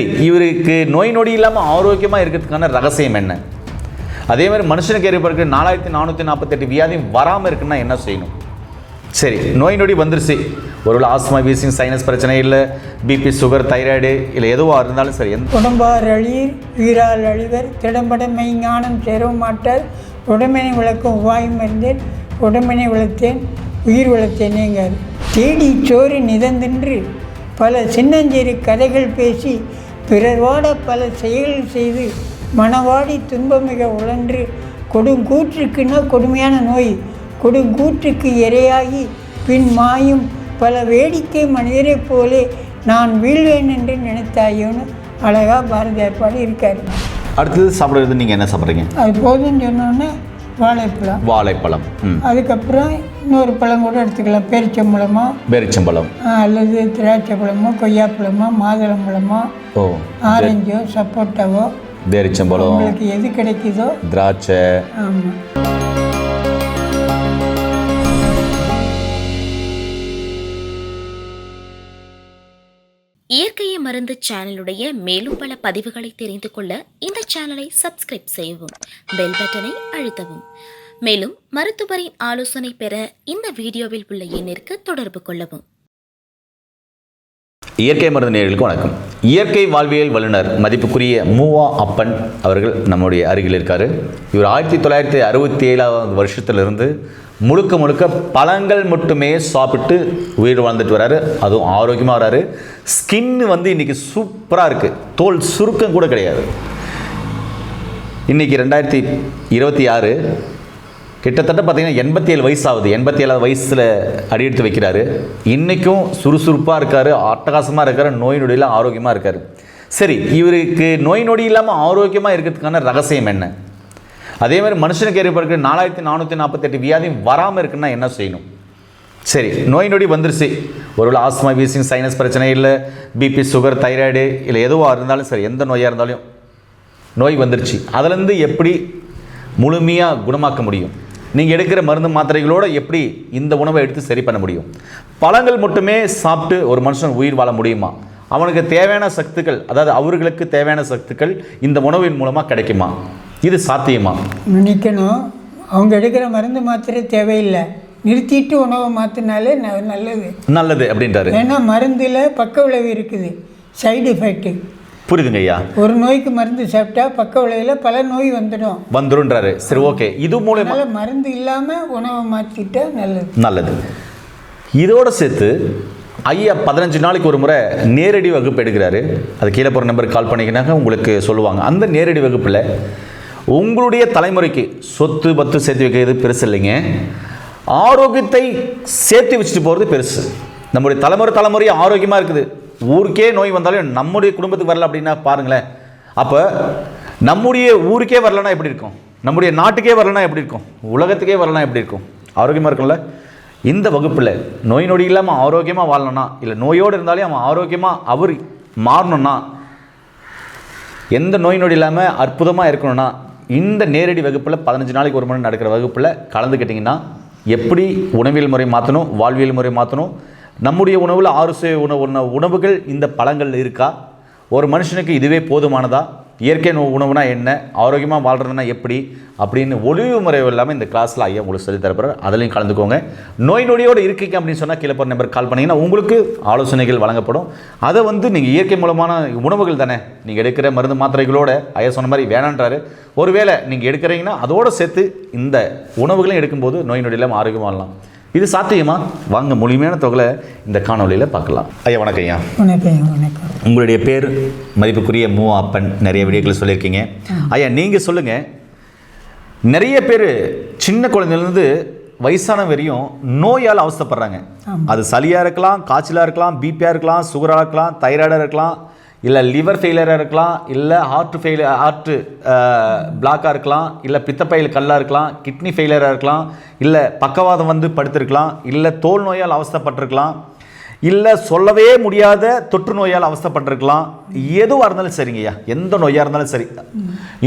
இவருக்கு நோய் நொடி இல்லாமல் ஆரோக்கியமாக இருக்கிறதுக்கான ரகசியம் என்ன? அதே மாதிரி மனுஷனுக்கு ஏற்படுற 4448 வியாதி வராமல் இருக்குன்னா என்ன செய்யணும்? சரி, நோய் நொடி வந்துருச்சு, ஒருவேளை ஆஸ்மா, வீசிங், சைனஸ் பிரச்சனை, இல்லை பிபி, சுகர், தைராய்டு, இல்லை எதுவாக இருந்தாலும் சரி, உடம்பார் அழிர் வீரால் அழிவர் திடம்பட மெய்ஞானம் சேரவும் மாட்டார் உடம்பினை விளக்கும் உவாயும் இருந்தேன் உடம்பினை விளத்தேன் உயிர் வளர்த்தேனேங்கார். தேடி சோறு நிதந்தின்று பல சின்னஞ்சிறு கதைகள் பேசி பிறர் வாட பல செயல்கள் செய்து மனவாடி துன்பமிக உழன்று கொடுங்கூற்றுக்குன்னா கொடுமையான நோய், கொடுங்கூற்றுக்கு இரையாகி பின் மாயும் பல வேடிக்கை மனிதரைப் போலே நான் வீழ்வேன் என்று நினைத்தாயோன்னு அழகாக பாரதியார் பாடி இருக்காரு. அடுத்தது சாப்பிட்றது நீங்கள் என்ன சாப்பிட்றீங்க? அது போதும்னு சொன்னோன்னே வாழைப்பழம். அதுக்கப்புறம் இன்னொரு பழம் கூட எடுத்துக்கலாம், பேரிச்சம்பழம் அல்லது திராட்சை பழமோ, கொய்யாப்பழமோ, மாதுளம்பழமோ, ஆரஞ்சோ, சப்போட்டாவோ, பேரிச்சம்பழம், உங்களுக்கு எது கிடைக்குதோ, திராட்சை. ஆமாம். இயற்கையை மருந்து சேனலுடைய மேலும் பல பதிவுகளை தெரிந்து கொள்ள இந்த சேனலை சப்ஸ்கிரைப் செய்யவும், பெல் பட்டனை அழுத்தவும். மேலும் மருத்துவரின் ஆலோசனை பெற இந்த வீடியோவில் உள்ள எண்ணிற்கு தொடர்பு கொள்ளவும். இயற்கை மருந்து நேயர்களுக்கு வணக்கம். இயற்கை வாழ்வியல் வல்லுநர் மதிப்புக்குரிய மூவா அப்பன் அவர்கள் நம்முடைய அருகில் இருக்கார். இவர் 1967 வருஷத்திலிருந்து முழுக்க பழங்கள் மட்டுமே சாப்பிட்டு உயிர் வாழ்ந்துட்டு வர்றாரு. அதுவும் ஆரோக்கியமாக வர்றாரு. ஸ்கின்னு இன்றைக்கி சூப்பராக இருக்குது, தோல் சுருக்கம் கூட கிடையாது. இன்றைக்கி 2026, கிட்டத்தட்ட பார்த்திங்கன்னா 87 வயசு ஆகுது. 87 வயசில் அடி எடுத்து வைக்கிறாரு. இன்றைக்கும் சுறுசுறுப்பாக இருக்கார், அட்டகாசமாக இருக்கார், நோய் நொடியெல்லாம் ஆரோக்கியமாக இருக்கார். சரி, இவருக்கு நோய் நொடி இல்லாமல் ஆரோக்கியமாக இருக்கிறதுக்கான ரகசியம் என்ன? அதே மாதிரி மனுஷனுக்கு ஏற்படுற 4448 வியாதி வராமல் இருக்குன்னா என்ன செய்யணும்? சரி, நோய் நொடி வந்துருச்சு, ஒருவேளை ஆஸ்மா, வீசிங், சைனஸ் பிரச்சனை, இல்லை பிபி, சுகர், தைராய்டு, இல்லை எதுவாக இருந்தாலும் சரி, எந்த நோயாக இருந்தாலும் நோய் வந்துருச்சு, அதிலேருந்து எப்படி முழுமையாக குணமாக்க முடியும்? நீங்கள் எடுக்கிற மருந்து மாத்திரைகளோடு எப்படி இந்த உணவை எடுத்து சரி பண்ண முடியும்? பழங்கள் மட்டுமே சாப்பிட்டு ஒரு மனுஷன் உயிர் வாழ முடியுமா? அவனுக்கு தேவையான சத்துக்கள், அதாவது அவர்களுக்கு தேவையான சத்துக்கள் இந்த உணவின் மூலமாக கிடைக்குமா? இது சாத்தியமா? நினைக்கணும். அவங்க எடுக்கிற மருந்து மாத்திரை தேவையில்லை, நிறுத்திட்டு உணவை மாற்றினாலே நல்லது அப்படின்றாரு. ஏன்னா மருந்தில் பக்க விளைவு இருக்குது, சைடு எஃபெக்ட். புரியுதுங்க ஐயா. ஒரு நோய்க்கு மருந்து சாப்பிட்டா பக்க விளைவில் பல நோய் வந்துடும்ன்றாரு. சரி, ஓகே. இது மூலமா மருந்து இல்லாமல் உணவை மாற்றிட்டா நல்லது. இதோட சேர்த்து ஐயா 15 நாளைக்கு ஒரு முறை நேரடி வகுப்பு எடுக்கிறாரு. அது கீழே போகிற நம்பருக்கு கால் பண்ணிக்கினாங்க, உங்களுக்கு சொல்லுவாங்க. அந்த நேரடி வகுப்பில் உங்களுடைய தலைமுறைக்கு சொத்து பத்து சேர்த்து வைக்கிறது பெருசு இல்லைங்க, ஆரோக்கியத்தை சேர்த்து வச்சுட்டு போகிறது பெருசு. நம்முடைய தலைமுறை ஆரோக்கியமாக இருக்குது. ஊருக்கே நோய் வந்தாலும் நம்முடைய குடும்பத்துக்கு வரல அப்படின்னா பாருங்களேன். அப்போ நம்முடைய ஊருக்கே வரலன்னா எப்படி இருக்கும்? நம்முடைய நாட்டுக்கே வரலன்னா எப்படி இருக்கும்? உலகத்துக்கே வரலன்னா எப்படி இருக்கும்? ஆரோக்கியமாக இருக்கும்ல. இந்த வகுப்பில் நோய் நொடி இல்லாமல் ஆரோக்கியமாக வாழணும்னா, இல்லை நோயோடு இருந்தாலே அவன் ஆரோக்கியமாக அவர் மாறணும்னா, எந்த நோய் நொடி இல்லாமல் அற்புதமாக இருக்கணும்னா, இந்த நேரடி வகுப்பில் 15 நாளைக்கு ஒரு முறை நடக்கிற வகுப்பில் கலந்துக்கிட்டிங்கன்னா எப்படி உணவியல் முறை மாற்றணும், வாழ்வியல் முறை மாற்றணும், நம்முடைய உணவில் 6 உணவுகள் இந்த பழங்கள் இருக்கா, ஒரு மனுஷனுக்கு இதுவே போதுமானதா, இயற்கை உணவுனா என்ன, ஆரோக்கியமாக வாழ்கிறதுனா எப்படி அப்படின்னு ஒளிவு முறை இல்லாமல் இந்த கிளாஸில் ஐயா உங்களுக்கு சொல்லி தரப்படுற. அதிலையும் கலந்துக்கோங்க. நோய் நொடியோடு இருக்கீங்க அப்படின்னு சொன்னால் கீழே போகிற நம்பருக்கு கால் பண்ணிங்கன்னா உங்களுக்கு ஆலோசனைகள் வழங்கப்படும். அதை நீங்கள் இயற்கை மூலமான உணவுகள் தானே, நீங்கள் எடுக்கிற மருந்து மாத்திரைகளோட ஐயா சொன்ன மாதிரி வேணான்றாரு. ஒருவேளை நீங்கள் எடுக்கிறீங்கன்னா அதோடு சேர்த்து இந்த உணவுகளையும் எடுக்கும்போது நோய் நொடி இல்லாமல் ஆரோக்கியமாக வாழலாம். இது சாத்தியமா? வாங்க முழுமையான தொகை இந்த காணொலியில் பார்க்கலாம். ஐயா வணக்கம். ஐயா வணக்கம். உங்களுடைய பேர் மதிப்புக்குரிய மூவா அப்பன், நிறைய வீடியோக்களை சொல்லியிருக்கீங்க. ஐயா நீங்கள் சொல்லுங்கள், நிறைய பேர் சின்ன குழந்தைலேருந்து வயசான வரையும் நோயால் அவஸ்தைப்படுறாங்க. அது சளியாக இருக்கலாம், காய்ச்சலாக இருக்கலாம், பிபியாக இருக்கலாம், சுகராக இருக்கலாம், தைராய்டாக இருக்கலாம், இல்லை லிவர் ஃபெயிலியராக இருக்கலாம், இல்லை ஹார்ட் பிளாக்காக இருக்கலாம், இல்லை பித்தப்பையில் கல்லாக இருக்கலாம், கிட்னி ஃபெயிலியராக இருக்கலாம், இல்லை பக்கவாதம் படுத்திருக்கலாம், இல்லை தோல் நோயால் அவஸ்தைப்பட்டிருக்கலாம், இல்லை சொல்லவே முடியாத தொற்று நோயால் அவஸ்தைப்பட்டிருக்கலாம். எதுவாக இருந்தாலும் சரிங்கய்யா, எந்த நோயாக இருந்தாலும் சரி,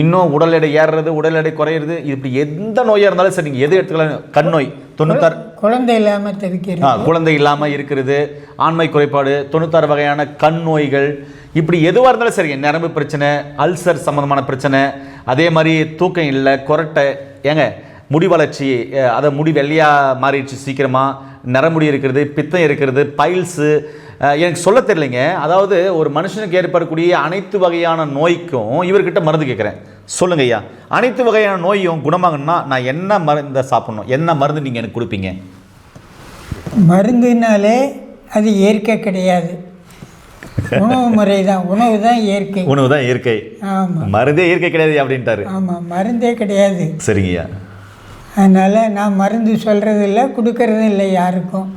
இன்னும் உடல் எடை ஏறுறது, உடல் எடை குறையிறது, இப்படி எந்த நோயாக இருந்தாலும் சரி, நீங்கள் எது எடுத்துக்கலாம். கண் நோய் 96, குழந்தை இல்லாமல் குழந்தை இல்லாமல் இருக்கிறது, ஆண்மை குறைபாடு, 96 வகையான கண் நோய்கள், இப்படி எதுவாக இருந்தாலும் சரிங்க, நரம்பு பிரச்சனை, அல்சர் சம்மந்தமான பிரச்சனை, அதே மாதிரி தூக்கம் இல்லை, கொரட்டை, ஏங்க முடி வளர்ச்சி, அதை முடி வெள்ளையாக மாறிடுச்சு சீக்கிரமாக, நரமுடி இருக்கிறது, பித்தம் இருக்கிறது, பைல்ஸு, எனக்கு சொல்ல தெரியலைங்க. அதாவது ஒரு மனுஷனுக்கு ஏற்படக்கூடிய அனைத்து வகையான நோய்க்கும் இவர்கிட்ட மருந்து கேட்குறேன். சொல்லுங்க ஐயா, அனைத்து வகையான நோயும் குணமாகணும்னா நான் என்ன மருந்தை சாப்பிட்ணும், என்ன மருந்து நீங்கள் எனக்கு கொடுப்பீங்க? மருந்துனாலே அது இயற்கை கிடையாது, உணவு முறை தான். உணவு தான் இயற்கை. உணவு தான் இயற்கை. ஆமாம், மருந்தே இயற்கை கிடையாது அப்படின்ட்டாரு. ஆமாம், மருந்தே கிடையாது. சரிங்கய்யா. அதனால் நான் மருந்து சொல்கிறது இல்லை, கொடுக்கறதும் இல்லை யாருக்கும்.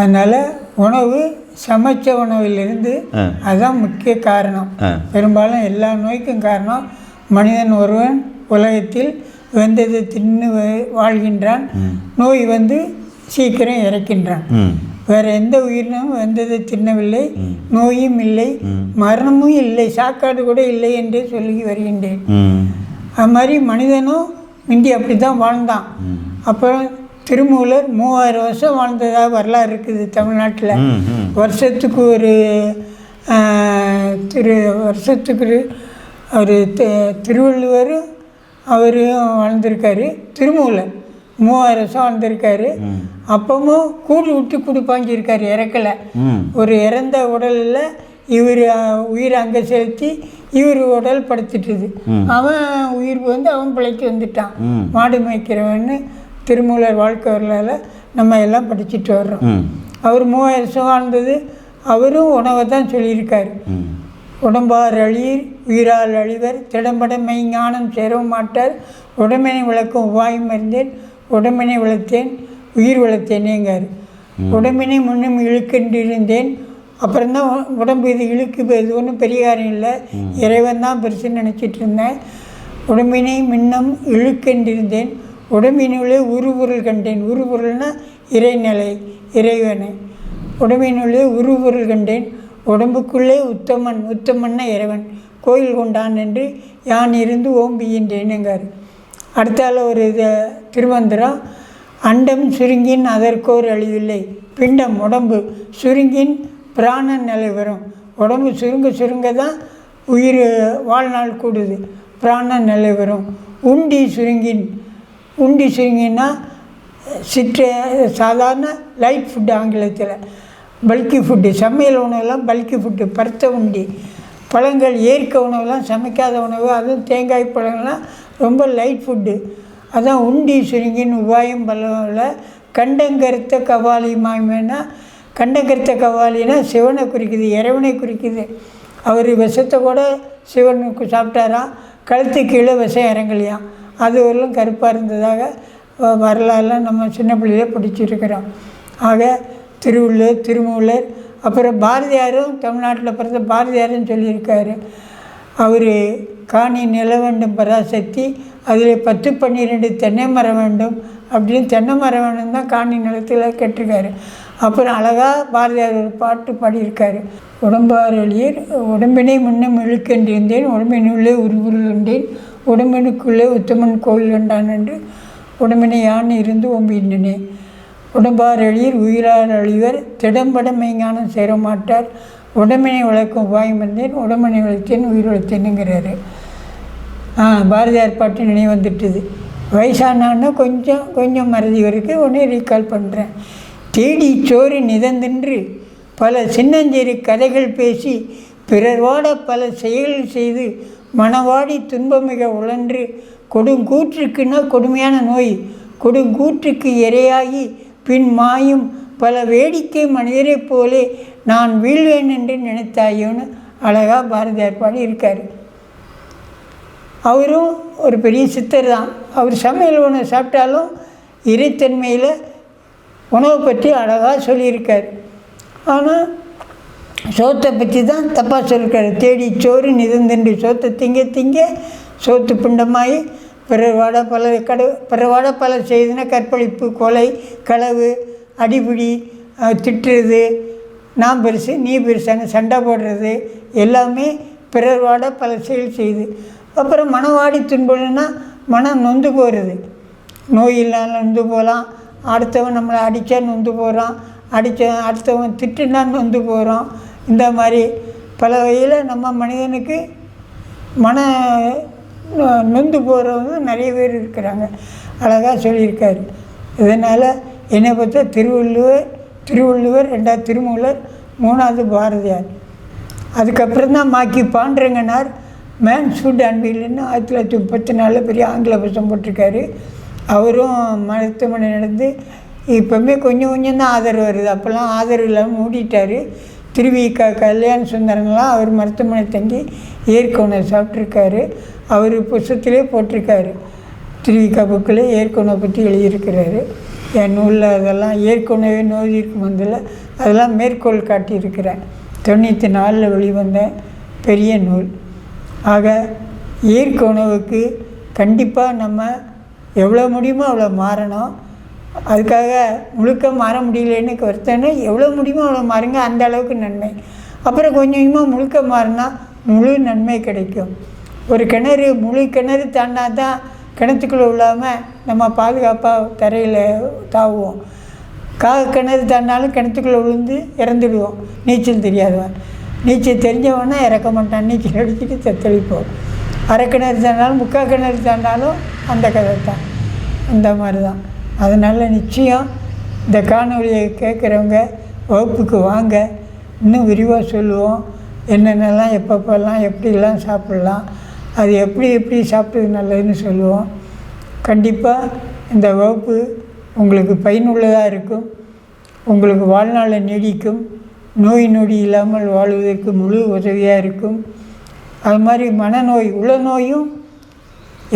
அதனால் உணவு, சமைச்ச உணவிலிருந்து அதுதான் முக்கிய காரணம். பெரும்பாலும் எல்லா நோய்க்கும் காரணம் மனிதன் ஒருவன் உலகத்தில் வெந்ததை தின்னு வாழ்கின்றான், நோய் வந்து சீக்கிரம் இறக்கின்றான். வேறு எந்த உயிரினமும் வெந்ததை தின்னவில்லை, நோயும் இல்லை, மரணமும் இல்லை, சாக்காடு கூட இல்லை என்றே சொல்லி வருகின்றேன். அது மாதிரி மனிதனும் முந்தி அப்படி தான் வாழ்ந்தான். அப்புறம் திருமூலர் 3000 வருஷம் வாழ்ந்ததாக வரலாறு இருக்குது தமிழ்நாட்டில். வருஷத்துக்கு ஒரு வருஷத்துக்கு அவர் திருவள்ளுவர் அவரும் வாழ்ந்திருக்காரு, திருமூலர் 3000 வருஷம் வாழ்ந்திருக்காரு. அப்பவும் கூடு விட்டு கொடுப்பாங்கியிருக்காரு, இறக்கலை. ஒரு இறந்த உடலில் இவர் உயிர் அங்கே செலுத்தி இவர் உடல் படுத்துட்டுது. அவன் உயிர் வந்து அவன் பிழைக்கு வந்துட்டான். மாடு மேய்க்கிறவன்னு திருமூலர் வாழ்க்கை வரலாறு நம்ம எல்லாம் படிச்சுட்டு வர்றோம். அவர் 3000 வருஷம் வாழ்ந்தது. அவரும் உணவை தான் சொல்லியிருக்காரு. உடம்பார் அழியீர் உயிரால் அழிவர், திடம்பட மெய்ஞானம் சேரவும் மாட்டார், உடம்பினை விளக்கும் உபாயம் அறிந்தேன், உடம்பினை விளத்தேன் உயிர் விளத்தேனேங்கார். உடம்பினை முன்னும் இழுக்கின்றிருந்தேன். அப்புறம்தான் உடம்பு இது இழுக்கு, இது ஒன்றும் பெரிய காரியம் இல்லை, இறைவன் தான் பெருசுன்னு நினச்சிட்டு இருந்தேன். உடம்பினை முன்னம் இழுக்கின்றிருந்தேன், உடம்பினுள்ளே உருபொருள் கண்டேன். உருபொருள்னா இறைநிலை, இறைவனை. உடம்பினுள்ளே உருபொருள் கண்டேன், உடம்புக்குள்ளே உத்தமன், உத்தமன்னா இறைவன், கோயில் கொண்டான் என்று யான் இருந்து ஓம்பிகின்றேனுங்கார். அடுத்தால ஒரு திருமந்திரம், அண்டம் சுருங்கின் அதற்கோர் அழிவில்லை, பிண்டம் உடம்பு சுருங்கின் பிராணன் நிலை வரும். உடம்பு சுருங்க சுருங்க தான் உயிர் வாழ்நாள் கூடுது, பிராணன் நிலை வரும். உண்டி சுருங்கின், உண்டி சுருங்கின்னா சாதாரண லைட் ஃபுட்டு, ஆங்கிலத்தில் பல்கி ஃபுட்டு, சமையல் உணவுலாம் பல்கி ஃபுட்டு, பருத்த உண்டி. பழங்கள் இயற்கை உணவுலாம், சமைக்காத உணவு, அதுவும் தேங்காய் பழங்கள்லாம் ரொம்ப லைட் ஃபுட்டு. அதான் உண்டி சுருங்கின் உபாயம் பலவில் கண்டங்கருத்த கபாலி மாய்மைன்னா, கண்டங்கருத்த கபாலின்னா சிவனை குறிக்குது, இறைவனை குறிக்குது. அவர் விஷத்தை கூட சிவனுக்கு சாப்பிட்டாராம், கழுத்து கீழே விஷம் இறங்கலையாம். அது வரலும் கருப்பாக இருந்ததாக வரலாறுலாம் நம்ம சின்ன பிள்ளையில படிச்சிருக்கிறோம். ஆக திருவள்ளுவர், திருமூலர், அப்புறம் பாரதியாரும் தமிழ்நாட்டில் பிறந்த பாரதியாரும் சொல்லியிருக்காரு. அவர் காணி நில வேண்டும் பராசக்தி, அதில் 10 12 தென்னை மரம் வேண்டும் அப்படின்னு, தென்னை மரம் வேண்டும் தான் காணி நிலத்தில் கேட்டிருக்காரு. அப்புறம் அழகாக பாரதியார் ஒரு பாட்டு பாடியிருக்காரு. உடம்பார் அழியர் உடம்பினை முன்னும் இழுக்கின்றிருந்தேன், உடம்பினுள்ளே உருவுருள் கண்டேன், உடம்பினுக்குள்ளே உத்தமன் கோயில் கண்டான் என்று உடம்பினை யான் இருந்து ஓம்பின்றேன். உடம்பார் அழியர் உயிரார் அழிவர், திடம்பட மெய்ஞானம் சேர மாட்டார், உடம்பினை விளக்கும் உபாயம் வந்தேன், உடம்பினை விளத்தேன் உயிர் விளத்தேனுங்கிறாரு. பாரதியார் பாட்டு நினைவு வந்துட்டுது. வயசானான்னா கொஞ்சம் கொஞ்சம் மறதி வரைக்கும் உடனே ரீகால் பண்ணுறேன். தேடி சோறு நிதந்தின்று பல சின்னஞ்சிறு கதைகள் பேசி, பிறர் வாட பல செயல்கள் செய்து, மனவாடி துன்பமிக உழன்று, கொடுங்கூற்றுக்குன்னா கொடுமையான நோய், கொடுங்கூற்றுக்கு இரையாகி பின் மாயும் பல வேடிக்கை மனிதரைப் போலே நான் வீழ்வேன் என்று நினைத்தாயோன்னு அழகாக பாரதியார் பாடி இருக்கார். அவரும் ஒரு பெரிய சித்தர் தான். அவர் சமையல் உணவு சாப்பிட்டாலும் இறைத்தன்மையில் உணவை பற்றி அழகாக சொல்லியிருக்கார். ஆனால் சோத்தை பற்றி தான் தப்பாக சொல்லியிருக்காரு. தேடி சோறு நிதந்தென்று சோத்தை திங்க திங்க சோத்து பிண்டமாயி பிறவாட பல செய்துனா கற்பழிப்பு, கொலை, களவு, அடிபிடி, திட்டுறது, நான் பெருசு நீ பெருசான்னு சண்டை போடுறது எல்லாமே பிறர்வாட பல செயல் செய்து. அப்புறம் மனவாடி துன்பம்னா மனம் நொந்து போகிறது. நோய் இல்லாமல் நொந்து போகலாம், அடுத்தவன் நம்மளை அடித்தா நொந்து போகிறான், அடுத்தவன் திட்டுனா நொந்து போகிறோம். இந்த மாதிரி பல வகையில் நம்ம மனிதனுக்கு மன நொந்து போகிறவங்க நிறைய பேர் இருக்கிறாங்க. அழகாக சொல்லியிருக்காரு. இதனால் என்னை பார்த்தா திருவள்ளுவர் 2வது திருமூலர் 3வது பாரதியார். அதுக்கப்புறம் தான் மாக்கி பாண்டரங்கனார் மேன் ஷுட் அண்ட் வில்லுன்னு 1934 பெரிய ஆங்கில புத்தகம் போட்டிருக்காரு. அவரும் மருத்துவமனை நடந்து இப்போவுமே கொஞ்சம் கொஞ்சம் தான் ஆதரவு வருது. அப்போல்லாம் ஆதரவு இல்லாமல் மூடிட்டார். திருவிக கல்யாண சுந்தரம்லாம் அவர் மருத்துவமனை தங்கி ஏற்கனவே சாப்பிட்ருக்காரு. அவர் புத்தகத்திலே போட்டிருக்காரு. திருவிக புக்கில் ஏற்கனவே பற்றி எழுதியிருக்கிறாரு. என் நூலில் அதெல்லாம் ஏற்கனவே நோய் இருக்கும் வந்தில் அதெல்லாம் மேற்கோள் காட்டியிருக்கிறேன். 94 வெளிவந்த பெரிய நூல். ஆக இயற்கை உணவுக்கு கண்டிப்பாக நம்ம எவ்வளோ முடியுமோ அவ்வளோ மாறணும். அதுக்காக முழுக்க மாற முடியலன்னு வருத்தம்னா எவ்வளோ முடியுமோ அவ்வளோ மாறுங்க, அந்த அளவுக்கு நன்மை. அப்புறம் கொஞ்சம் கொஞ்சமாக முழுக்க மாறினா முழு நன்மை கிடைக்கும். ஒரு கிணறு முழு கிணறு தாண்டா தான் கிணத்துக்குள்ளே விழாமல் நம்ம பாதுகாப்பாக தரையில் தாவுவோம். கிணறு தாண்டாலும் கிணத்துக்குள்ளே விழுந்து இறந்துடுவோம். நீச்சல் தெரியாதவன். நீச்சல் தெரிஞ்சவனா இறக்க மாட்டான். நீச்சல் அடிச்சுட்டு தத்தளிப்போம். அரை கிணறு தாண்டாலும் 3/4 கிணறு தாண்டாலும் அந்த கதை தான். அந்த மாதிரி தான். அதனால் நிச்சயம் இந்த காணொலியை கேட்குறவங்க வகுப்புக்கு வாங்க. இன்னும் விரிவாக சொல்லுவோம். என்னென்னலாம் எப்பப்பெல்லாம் எப்படிலாம் சாப்பிட்லாம், அது எப்படி சாப்பிட்றது நல்லதுன்னு சொல்லுவோம். கண்டிப்பாக இந்த வகுப்பு உங்களுக்கு பயனுள்ளதாக இருக்கும். உங்களுக்கு வாழ்நாளை நீடிக்கும். நோய் நொடி இல்லாமல் வாழ்வதற்கு முழு உதவியாக இருக்கும். அது மாதிரி மனநோய் உள நோயும்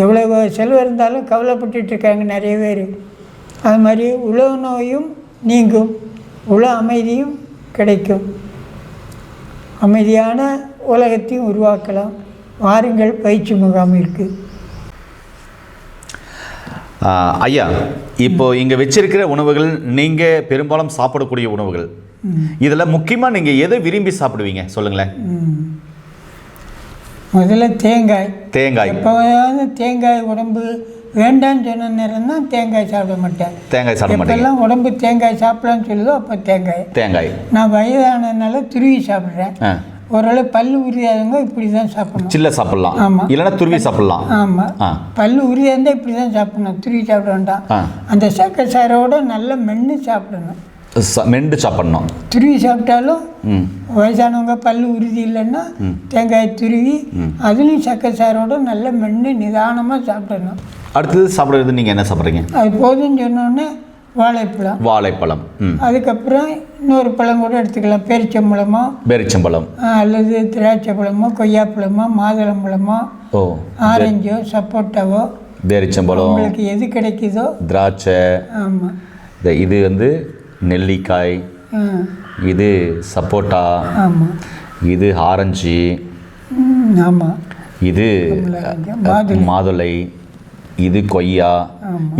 எவ்வளோ செலவு இருந்தாலும் கவலைப்பட்டுட்டு இருக்காங்க நிறைய பேர். அது மாதிரி உள நோயும் நீங்கும், உள அமைதியும் கிடைக்கும். அமைதியான உலகத்தையும் உருவாக்கலாம். வாருங்கள் பயிற்சி முகாமிற்கு. ஐயா, இப்போ இங்கே வச்சிருக்கிற உணவுகள் நீங்கள் பெரும்பாலும் சாப்பிடக்கூடிய உணவுகள். இதில் முக்கியமாக நீங்கள் எதை விரும்பி சாப்பிடுவீங்க சொல்லுங்களேன். முதல்ல தேங்காய். எப்போவாவது தேங்காய் உடம்பு வேண்டான்னு சொன்ன நேரம் தான் தேங்காய் சாப்பிட மாட்டேன். தேங்காய் சாப்பிட மாட்டேன். எப்பெல்லாம் உடம்பு தேங்காய் சாப்பிடலான்னு சொல்லுதோ அப்போ தேங்காய். நான் வயதானதுனால துருவி சாப்பிட்றேன். ஓரளவு பல்லு உரியாதவங்க இப்படி தான் சாப்பிடணும். சில்ல சாப்பிடலாம். ஆமாம். இல்லைன்னா துருவி சாப்பிடலாம். ஆமாம். பல்லு உரியா இருந்தால் இப்படி தான் சாப்பிடணும். துருவி சாப்பிட வேண்டாம். அந்த சக்கரை சாரோட நல்லா மென்று சாப்பிடணும். துருவி சாப்பிட்டாலும் வயசானவங்க பல்லு உறுதி இல்லைன்னா தேங்காய் துருவி அதுலேயும் சக்கரை சாரோட நல்லா மென்று நிதானமாக சாப்பிடணும். அடுத்தது சாப்பிட்றது நீங்கள் என்ன சாப்பிட்றீங்க? அது போதுன்னு சொன்னோடனே வாழைப்பழம். அதுக்கப்புறம் இன்னொரு பழம் கூட எடுத்துக்கலாம். பேரிச்சம்பழம் அல்லது திராட்சை பழமோ, கொய்யாப்பழமோ, மாதுளம்பழமோ, ஆரஞ்சோ, சப்போட்டாவோ, பேரிச்சம்பழம் உங்களுக்கு எது கிடைக்குதோ, திராட்சை. ஆமாம். இது வந்து நெல்லிக்காய், இது சப்போட்டா, ஆமாம். இது ஆரஞ்சு, ஆமாம். இது மாதுளை, இது கொய்யா.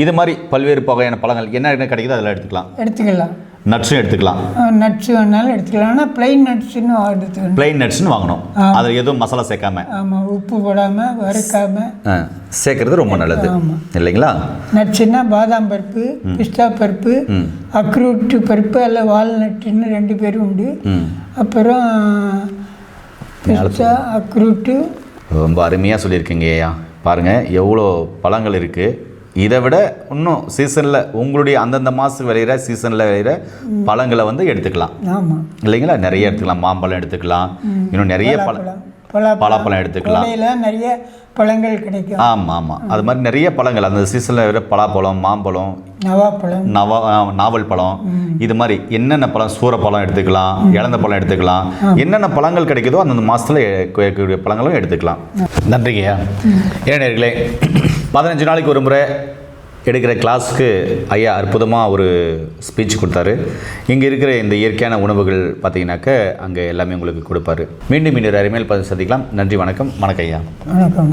இது மாதிரி பல்வேறு வகையான பழங்கள் என்ன கிடைக்குதோ அதில் எடுத்துக்கலாம். நட்ஸும் எடுத்துக்கலாம். நட்ஸ் வேணாலும் எடுத்துக்கலாம். ஆனால் பிளைன் நட்ஸ்னு எடுத்துக்கணும். பிளைன் நட்ஸ்னு வாங்கணும். அதில் எதுவும் மசாலா சேர்க்காம. ஆமாம். உப்பு போடாமல் வறுக்காம சேர்க்கறது ரொம்ப நல்லது இல்லைங்களா? நட்ஸ்னா பாதாம் பருப்பு, பிஸ்தா பருப்பு, அக்ரூட் பருப்பு அல்ல வால்நட்டுன்னு 2 பேரும் உண்டு. அப்புறம் பிஸ்தா, அக்ரூட்டு. ரொம்ப அருமையாக சொல்லியிருக்கீங்க ஐயா. பாருங்கள் எவ்வளோ பழங்கள் இருக்குது. இதை விட இன்னும் சீசனில் உங்களுடைய அந்தந்த மாதத்துக்கு விளையிற சீசனில் விளையிற பழங்களை வந்து எடுத்துக்கலாம். ஆமாம். இல்லைங்களா? நிறைய எடுத்துக்கலாம். மாம்பழம் எடுத்துக்கலாம். இன்னும் நிறைய பலாப்பழம் எடுத்துக்கலாம். நிறைய பழங்கள் கிடைக்கும். ஆமாம். அது மாதிரி நிறைய பழங்கள் அந்த சீசனில் விளையிற பலாப்பழம், மாம்பழம், நாவல் பழம், இது மாதிரி என்னென்ன பழம், சூரப்பழம் எடுத்துக்கலாம், இழந்த பழம் எடுத்துக்கலாம். என்னென்ன பழங்கள் கிடைக்குதோ அந்தந்த மாதத்தில் கிடைக்கக்கூடிய பழங்களும் எடுத்துக்கலாம். நன்றிங்கய்யா. ஏனர்களே, 15 நாளைக்கு ஒரு முறை எடுக்கிற கிளாஸ்க்கு ஐயா அற்புதமாக ஒரு ஸ்பீச் கொடுத்தாரு. இங்கே இருக்கிற இந்த இயற்கையான உணவுகள் பார்த்தீங்கன்னாக்க அங்கே எல்லாமே உங்களுக்கு கொடுப்பாரு. மீண்டும் இன்னொரு அருமையில் சந்திக்கலாம். நன்றி, வணக்கம். வணக்கம் ஐயா. வணக்கம்.